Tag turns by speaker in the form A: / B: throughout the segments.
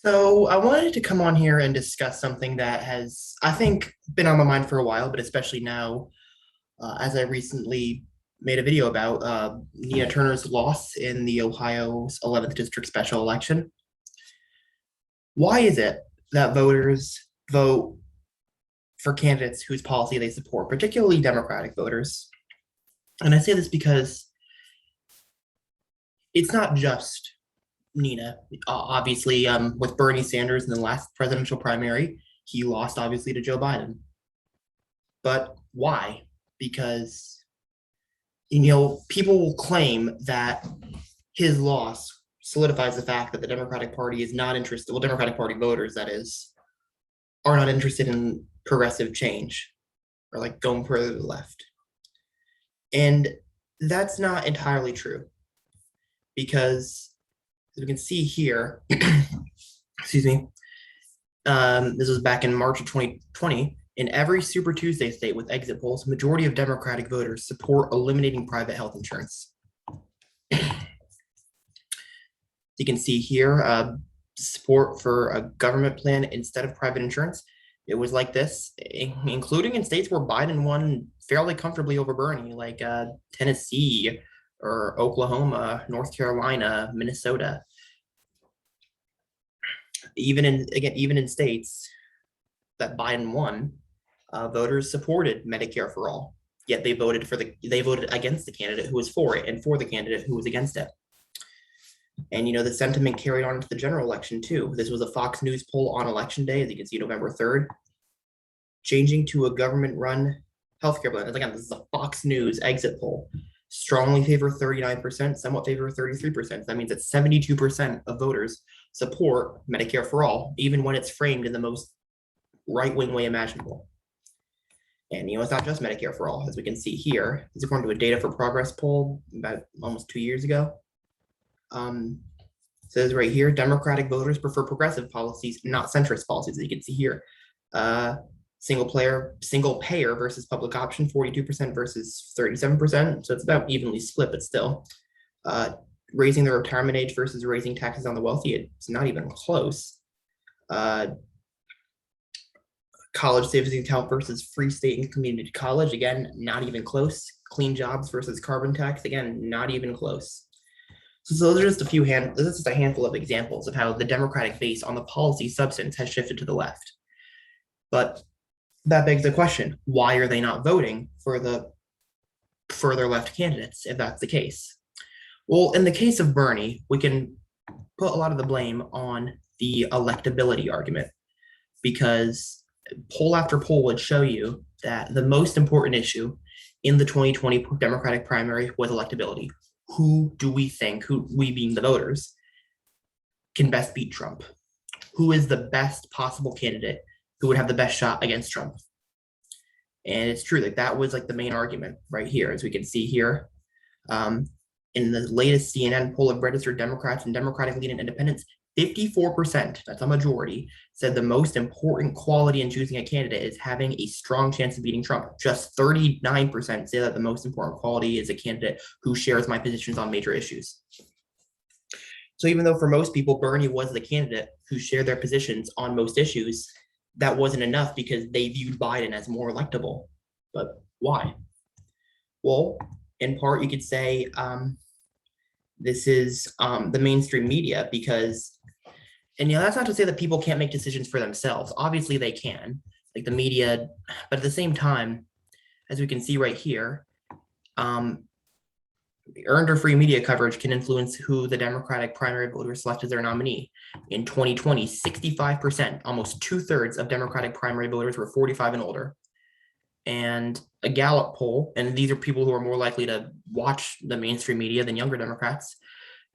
A: So I wanted to come on here and discuss something that has, I think, been on my mind for a while, but especially now, as I recently made a video about Nina Turner's loss in the Ohio's 11th district special election. Why is it that voters vote for candidates whose policy they support, particularly Democratic voters? And I say this because it's not just Nina. Obviously, with Bernie Sanders in the last presidential primary, he lost obviously to Joe Biden. But why? Because people will claim that his loss solidifies the fact that the Democratic Party is not interested. Well, Democratic Party voters, that is, are not interested in progressive change or like going further to the left. And that's not entirely true because as we can see here, excuse me, this was back in March of 2020. In every Super Tuesday state with exit polls, majority of Democratic voters support eliminating private health insurance. You can see here, support for a government plan instead of private insurance. It was like this, including in states where Biden won fairly comfortably over Bernie, like Tennessee or Oklahoma, North Carolina, Minnesota. Even in states that Biden won, voters supported Medicare for all. Yet they voted against the candidate who was for it and for the candidate who was against it. And the sentiment carried on into the general election too. This was a Fox News poll on election day, as you can see, November 3rd, changing to a government-run healthcare plan. And again, this is a Fox News exit poll. Strongly favor 39%, somewhat favor 33%. That means that 72% of voters support Medicare for all, even when it's framed in the most right-wing way imaginable. And it's not just Medicare for all, as we can see here. This is according to a Data for Progress poll about almost 2 years ago. Says right here, Democratic voters prefer progressive policies, not centrist policies, as you can see here. Single payer versus public option, 42% versus 37%. So it's about evenly split, but still. Raising the retirement age versus raising taxes on the wealthy, it's not even close. College savings account versus free state and community college, again, not even close. Clean jobs versus carbon tax, again, not even close. So those are just a handful of examples of how the Democratic base on the policy substance has shifted to the left. But that begs the question, why are they not voting for the further left candidates if that's the case? Well, in the case of Bernie, we can put a lot of the blame on the electability argument I poll after poll would show you that the most important issue in the 2020 Democratic primary was electability. Who do we think, we being the voters, can best beat Trump? Who is the best possible candidate who would have the best shot against Trump? And it's true, that was the main argument right here, as we can see here. In the latest CNN poll of registered Democrats and Democratic leaning independents, 54%, that's a majority, said the most important quality in choosing a candidate is having a strong chance of beating Trump. Just 39% say that the most important quality is a candidate who shares my positions on major issues. So even though for most people, Bernie was the candidate who shared their positions on most issues, that wasn't enough because they viewed Biden as more electable. But why? Well, in part, you could say this is the mainstream media because, and that's not to say that people can't make decisions for themselves. Obviously they can, the media, but at the same time, as we can see right here, earned or free media coverage can influence who the Democratic primary voters select as their nominee. In 2020, 65%, almost 2/3 of Democratic primary voters were 45 and older. And a Gallup poll, and these are people who are more likely to watch the mainstream media than younger Democrats.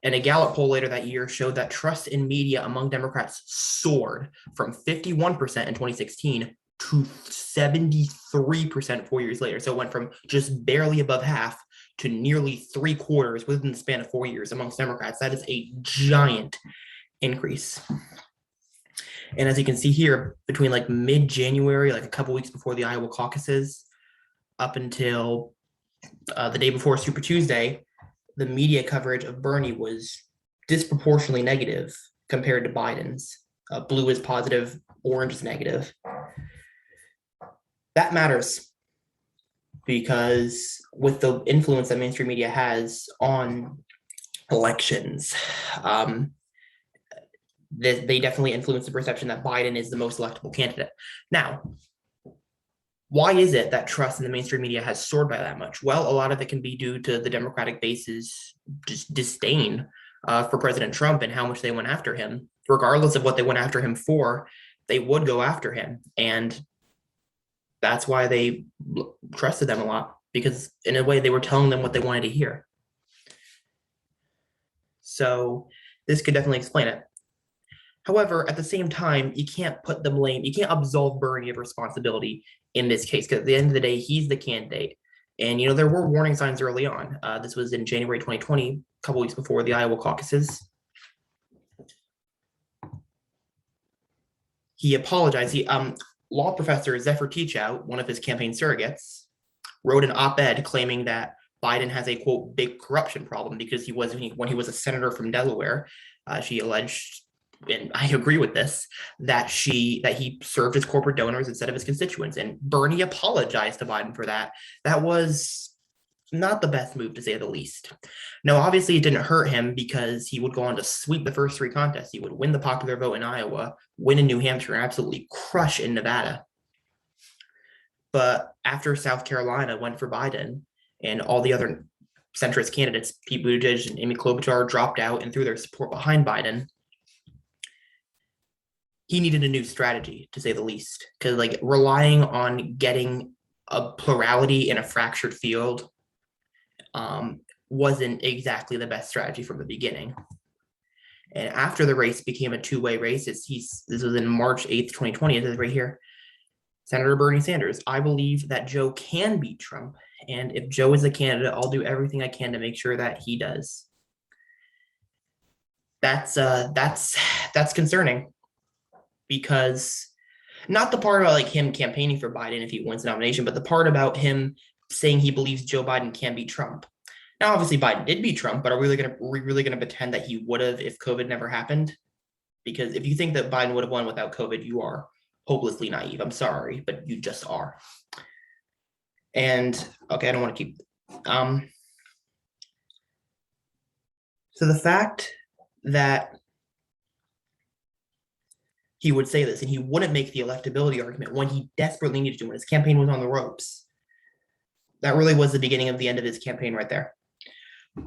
A: And a Gallup poll later that year showed that trust in media among Democrats soared from 51% in 2016 to 73% 4 years later. So it went from just barely above half to nearly 3/4 within the span of 4 years amongst Democrats. That is a giant increase. And as you can see here, between mid-January, a couple weeks before the Iowa caucuses, up until the day before Super Tuesday, the media coverage of Bernie was disproportionately negative compared to Biden's. Blue is positive, orange is negative. That matters because with the influence that mainstream media has on elections, they definitely influence the perception that Biden is the most electable candidate. Now, why is it that trust in the mainstream media has soared by that much? Well, a lot of it can be due to the Democratic base's just disdain for President Trump and how much they went after him. Regardless of what they went after him for, they would go after him. And that's why they trusted them a lot, because in a way they were telling them what they wanted to hear. So this could definitely explain it. However, at the same time, you can't put the blame, you can't absolve Bernie of responsibility in this case, because at the end of the day, he's the candidate. And, there were warning signs early on. This was in January 2020, a couple weeks before the Iowa caucuses. He apologized. Law professor Zephyr Teachout, one of his campaign surrogates, wrote an op-ed claiming that Biden has a, quote, big corruption problem because when he was a senator from Delaware, she alleged, and I agree with this, that he served his corporate donors instead of his constituents. And Bernie apologized to Biden for that. That was not the best move, to say the least. Now, obviously, it didn't hurt him because he would go on to sweep the first three contests. He would win the popular vote in Iowa, win in New Hampshire, and absolutely crush in Nevada. But after South Carolina went for Biden and all the other centrist candidates, Pete Buttigieg and Amy Klobuchar, dropped out and threw their support behind Biden, he needed a new strategy, to say the least, because relying on getting a plurality in a fractured field wasn't exactly the best strategy from the beginning. And after the race became a two-way race, this was in March 8th, 2020, it says right here, Senator Bernie Sanders, I believe that Joe can beat Trump. And if Joe is the candidate, I'll do everything I can to make sure that he does. That's concerning, because not the part about him campaigning for Biden if he wins the nomination, but the part about him saying he believes Joe Biden can beat Trump. Now, obviously, Biden did beat Trump, but are we really gonna pretend that he would have if COVID never happened? Because if you think that Biden would have won without COVID, you are hopelessly naive. I'm sorry, but you just are. And okay, I don't want to keep. So the fact that he would say this and he wouldn't make the electability argument when he desperately needed to, when his campaign was on the ropes, that really was the beginning of the end of his campaign right there.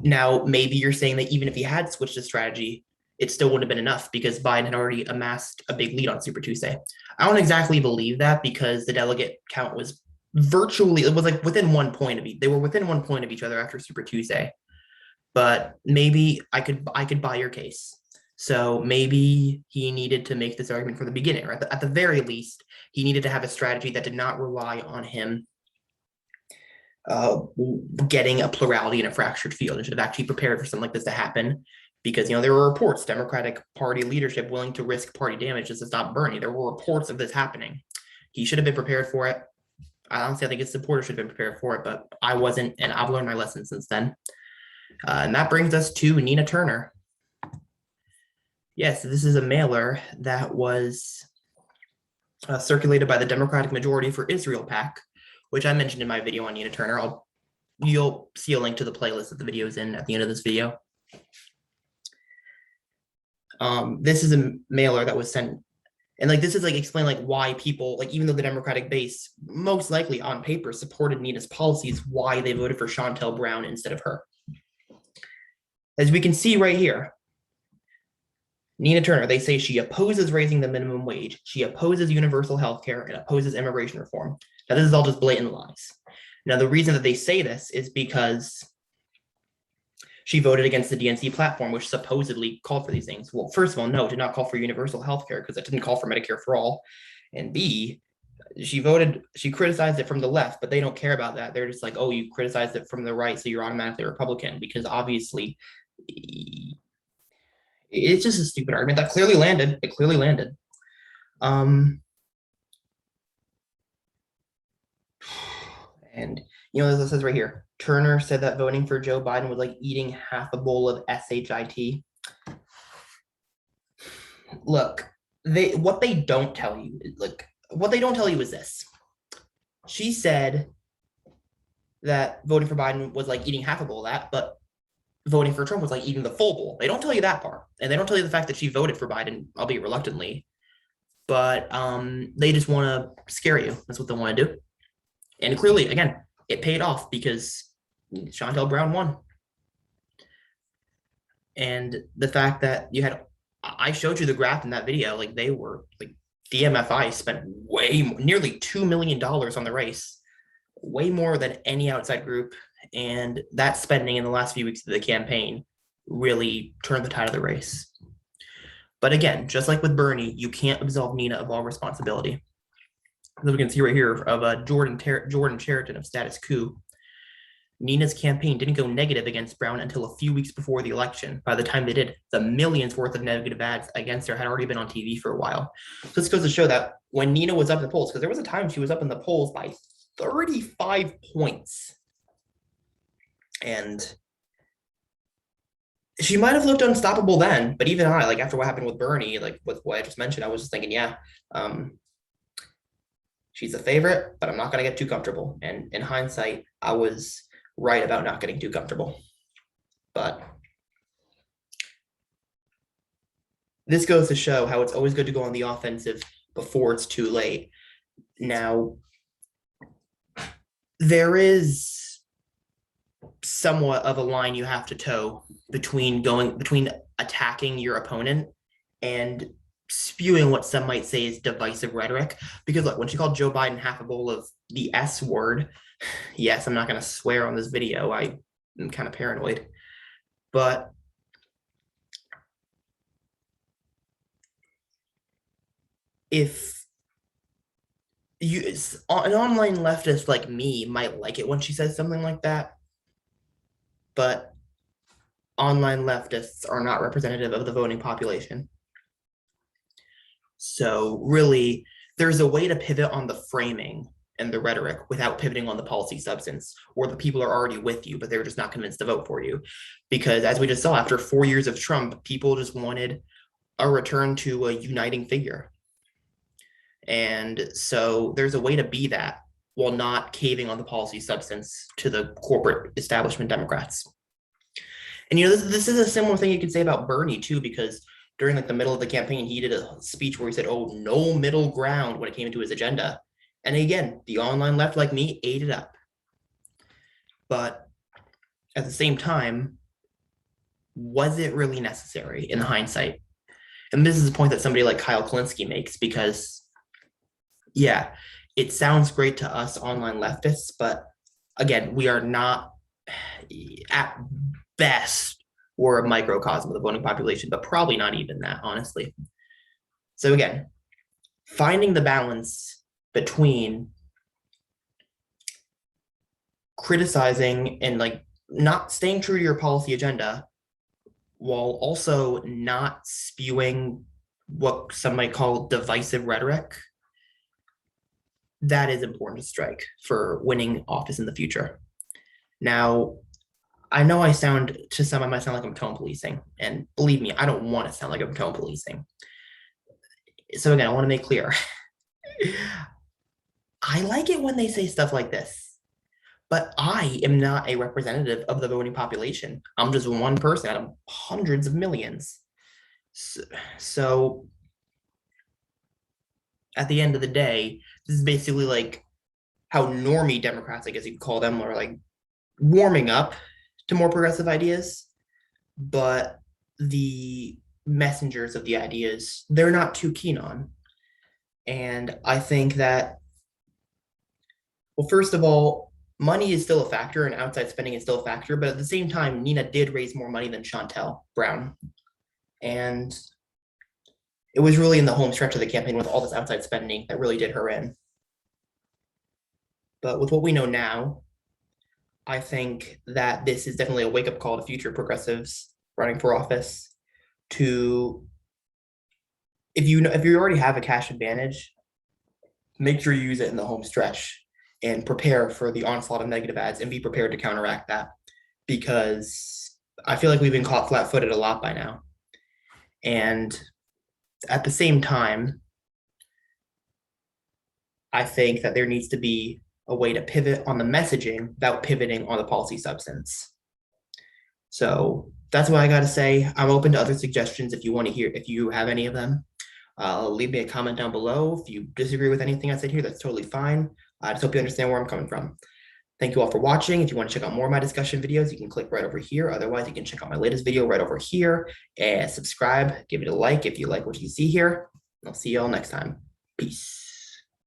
A: Now, maybe you're saying that even if he had switched his strategy, it still wouldn't have been enough because Biden had already amassed a big lead on Super Tuesday. I don't exactly believe that because the delegate count was within 1 point of each. They were within 1 point of each other after Super Tuesday. But maybe I could buy your case. So maybe he needed to make this argument from the beginning, or at the very least, he needed to have a strategy that did not rely on him getting a plurality in a fractured field, and should have actually prepared for something like this to happen. Because there were reports, Democratic Party leadership willing to risk party damage just to stop Bernie. There were reports of this happening. He should have been prepared for it. Honestly, I think his supporters should have been prepared for it, but I wasn't, and I've learned my lesson since then. And that brings us to Nina Turner. Yes, this is a mailer that was circulated by the Democratic Majority for Israel PAC, which I mentioned in my video on Nina Turner. You'll see a link to the playlist that the video is in at the end of this video. This is a mailer that was sent, and this is explain why people, even though the Democratic base most likely on paper supported Nina's policies, why they voted for Shontel Brown instead of her. As we can see right here, Nina Turner, they say she opposes raising the minimum wage, she opposes universal health care, and opposes immigration reform. Now, this is all just blatant lies. Now, the reason that they say this is because she voted against the DNC platform, which supposedly called for these things. Well, first of all, no, it did not call for universal health care because it didn't call for Medicare for all. And B, she criticized it from the left, but they don't care about that. They're just like, oh, you criticized it from the right, so you're automatically Republican, because obviously it's just a stupid argument that clearly landed. It clearly landed. And as it says right here, Turner said that voting for Joe Biden was like eating half a bowl of SHIT. Look, what they don't tell you, like what they don't tell you is this. She said that voting for Biden was like eating half a bowl of that, but voting for Trump was like eating the full bowl. They don't tell you that part. And they don't tell you the fact that she voted for Biden, albeit reluctantly. But they just want to scare you. That's what they want to do. And clearly, again, it paid off because Shontel Brown won. And the fact that you had, I showed you the graph in that video, like they were like DMFI spent way more, nearly $2 million on the race, way more than any outside group. And that spending in the last few weeks of the campaign really turned the tide of the race. But again, just like with Bernie, you can't absolve Nina of all responsibility. As we can see right here of Jordan Chariton of Status Coup, Nina's campaign didn't go negative against Brown until a few weeks before the election. By the time they did, the millions worth of negative ads against her had already been on TV for a while. So this goes to show that when Nina was up in the polls, because there was a time she was up in the polls by 35 points. And she might have looked unstoppable then, but even I, like after what happened with Bernie, like with what I just mentioned, I was just thinking, yeah, she's a favorite, but I'm not going to get too comfortable. And in hindsight, I was right about not getting too comfortable. But this goes to show how it's always good to go on the offensive before it's too late. Now, there is somewhat of a line you have to toe between attacking your opponent and spewing what some might say is divisive rhetoric. Because look, when she called Joe Biden half a bowl of the S word, yes, I'm not going to swear on this video. I am kind of paranoid. But if an online leftist like me might like it when she says something like that, but online leftists are not representative of the voting population. So really, there's a way to pivot on the framing and the rhetoric without pivoting on the policy substance, or the people are already with you, but they're just not convinced to vote for you. Because as we just saw, after 4 years of Trump, people just wanted a return to a uniting figure. And so there's a way to be that while not caving on the policy substance to the corporate establishment Democrats. And this is a similar thing you could say about Bernie too, because during like the middle of the campaign, he did a speech where he said, "Oh, no middle ground" when it came into his agenda. And again, the online left like me ate it up. But at the same time, was it really necessary in hindsight? And this is a point that somebody like Kyle Klinsky makes, because yeah, it sounds great to us online leftists, but again, we are not, at best, we're a microcosm of the voting population, but probably not even that, honestly. So again, finding the balance between criticizing and like not staying true to your policy agenda while also not spewing what some might call divisive rhetoric, that is important to strike for winning office in the future. Now, I know I sound, to some, I might sound like I'm tone policing, and believe me, I don't want to sound like I'm tone policing. So again, I want to make clear, I like it when they say stuff like this, but I am not a representative of the voting population. I'm just one person out of hundreds of millions. So at the end of the day, this is basically like how normie Democrats, I guess you could call them, are like warming up to more progressive ideas, but the messengers of the ideas, they're not too keen on. And I think that, well, first of all, money is still a factor and outside spending is still a factor, but at the same time, Nina did raise more money than Shontel Brown. And it was really in the home stretch of the campaign with all this outside spending that really did her in. But with what we know now, I think that this is definitely a wake-up call to future progressives running for office to, if you already have a cash advantage, make sure you use it in the home stretch and prepare for the onslaught of negative ads and be prepared to counteract that, because I feel like we've been caught flat-footed a lot by now. And At the same time, I think that there needs to be a way to pivot on the messaging without pivoting on the policy substance. So that's what I got to say. I'm open to other suggestions if you want to hear, if you have any of them. Leave me a comment down below. If you disagree with anything I said here, that's totally fine. I just hope you understand where I'm coming from. Thank you all for watching. If you want to check out more of my discussion videos, you can click right over here. Otherwise, you can check out my latest video right over here and subscribe. Give it a like if you like what you see here. I'll see you all next time. Peace.